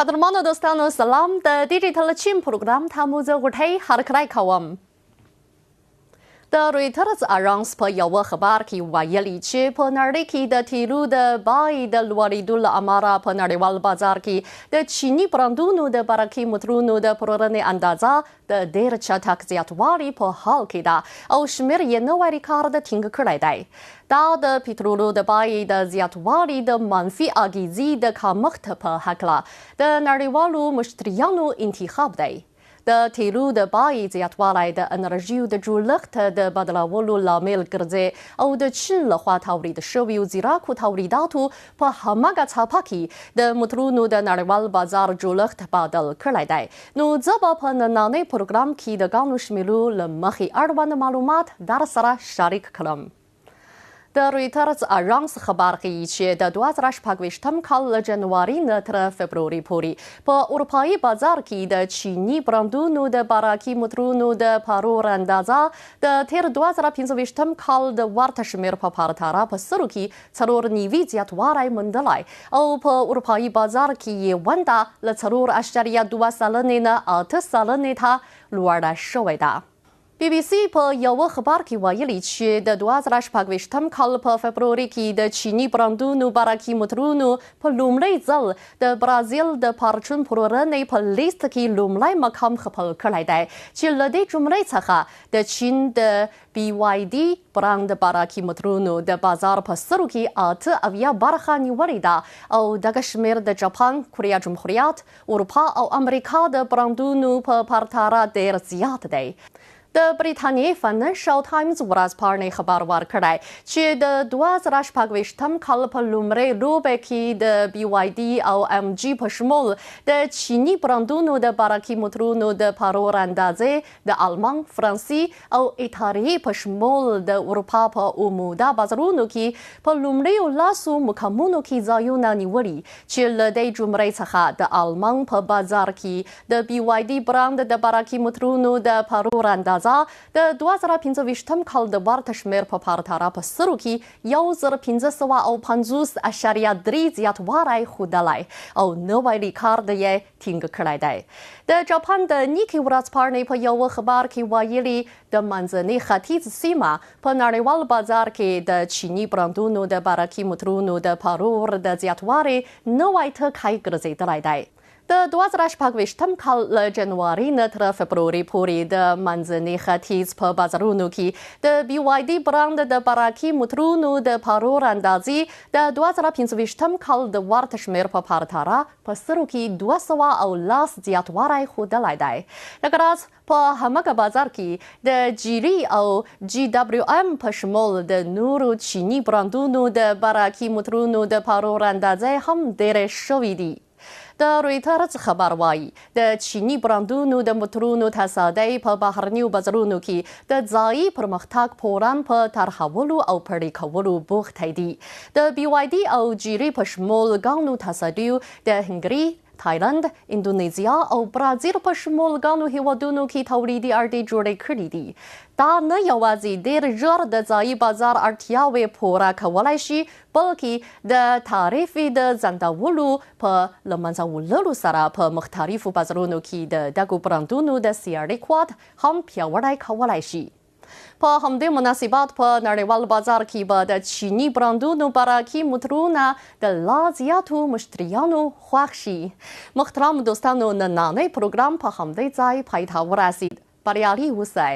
قدرمانو دوستانو سلام د ډیجیټل چین پروګرام ته مو زه غوټۍ هرکلی کوم. د رویټرز اژانس په یوه خبر کې ویلي چې په نړۍ کې د تیلو د بیې د لوړېدو له امله په نړیوال بازار کې د چیني برانډونو د برقي موټرونو د پلورنې اندازه د ډېر چټک زیاتوالي په حال کې ده او شمېر یې نوی ریکارډ ټینګ کړی دی. دا د پټرولو د بیې د زیاتوالي د منفي اغیزې د کمښت په هکله د نړیوالو مشتریانو انتخاب دی. د تیلو د بیې زیاتوالی د انرژیو د جوړښت د بدلولو لامل ګرځي او د چین لخوا تولید شویو زیرکو تولیداتو په هماغه څپه کې د موټرونو د نړیوال بازار جوړښت بدل کړی دی. نو زه به په نننۍ پروګرام کې د ګڼو شمیرو له مخې اړوند معلومات در سره شریک کړم. د رویټرز اژانس خبر ښیي چې د 2024 کال له جنوري نه تر فبروري پورې په اروپایي بازار کې د چیني برانډونو د برقي موټرونو د پلور اندازه د تیر 2025 کال د ورته شمېر په پرتله په سلو کې 4.9 زیاتوالی موندلی او په اروپایي بازار کې یې ونډه له 4.2 سلنې نه 8 سلنې ته لوړه شوې ده. بي بي سي په یوه خبر کې ویلي چې د 2024 کال په فبروري کې د چیني برانډونو برقي موټرونو په لومړي ځل د برازیل د پرچون پلورنې په لیست کې لومړی مقام خپل کړی دی چې له دې جملې څخه د چین د بي واي دي برانډ برقي موټرونو د بازار په سلو کې 8 برخه نیولې ده او دغه شمېر د جاپان، کوریا جمهوریت، اروپا او امریکا د برانډونو په پرتله ډېر زیات دی. د بریتانیې فاینانشل ټایمز ورځپاڼې خبر ورکړی چې د 2024 کال په لومړۍ لوبه کې د بي واي دي او ام جي په شمول د چیني برانډونو د برقي موټرونو د پلور اندازې د آلمان، فرانسې او ایټالیې په شمول د اروپا په عموده بازارونو کې په لومړیو لاسو مقامونو کې ځایونه نیولي چې له دې جملې څخه د آلمان په بازار کې د بي واي دي برانډ د برقي موټرونو د پلور اندازه د 2025 کال د ورته شمېر په پرتله په سلو کې 1550.3 زیاتوالی ښودلی او نوی ریکارډ یې ټینګ کړی دی. د جاپان د نیکي ورځپاڼې په یوه خبر کې ویلي د منځني ختیځ سیمه په نړیوال بازار کې د چیني برانډونو د برقي موټرونو د پلور د زیاتوالي نوی ټکی ګرځېدلی دی. د 2024 کال له جنوري نه تر فبروري پورې د منځني ختیځ په بازارونو کې د بي واي دي برانډ د برقي موټرونو د پلور اندازې د 2025 کال د ورته شمېر په پرتله په سلو کې 210 زیاتوالی ښودلی دی. لکه راز په هماغه بازار کې د جیري او جي دبلیو ام په شمول د نورو چیني برانډونو د برقي موټرونو د پلور اندازې هم ډېرې شوې دي. د رویټرز خبر وایي د چیني برانډونو د موټرونو تصادۍ په بهرنیو بازارونو کې د ځایي پرمختګ پلان په طرحولو او پلي کولو بوختی دي. د بي واي دي او جیري په شمول ګڼو تصادیو د هنګري، تایلند، اندونیزیا او برازیل په شمول ګڼو هیوادونو کې تولیدي اړتې جوړې کړي دي. دا نه یوازې ډېر ژر د ځایي بازار اړتیاوې پوره کولی شي بلکې د تعرفې د ځنډولو په له منځه وړلو سره په مختلفو بازارونو کې د دغو برانډونو د سیالۍ قوت هم پیاوړی کولی شي. په همدې مناسبت په نړیوال بازار کې به د چیني برانډونو برقي موټرونه د لا زیاتو مشتریانو خوښ شي. محترم دوستانو، نننۍ پروګرام په همدې ځای پای ته ورسید. بریالي اوسئ.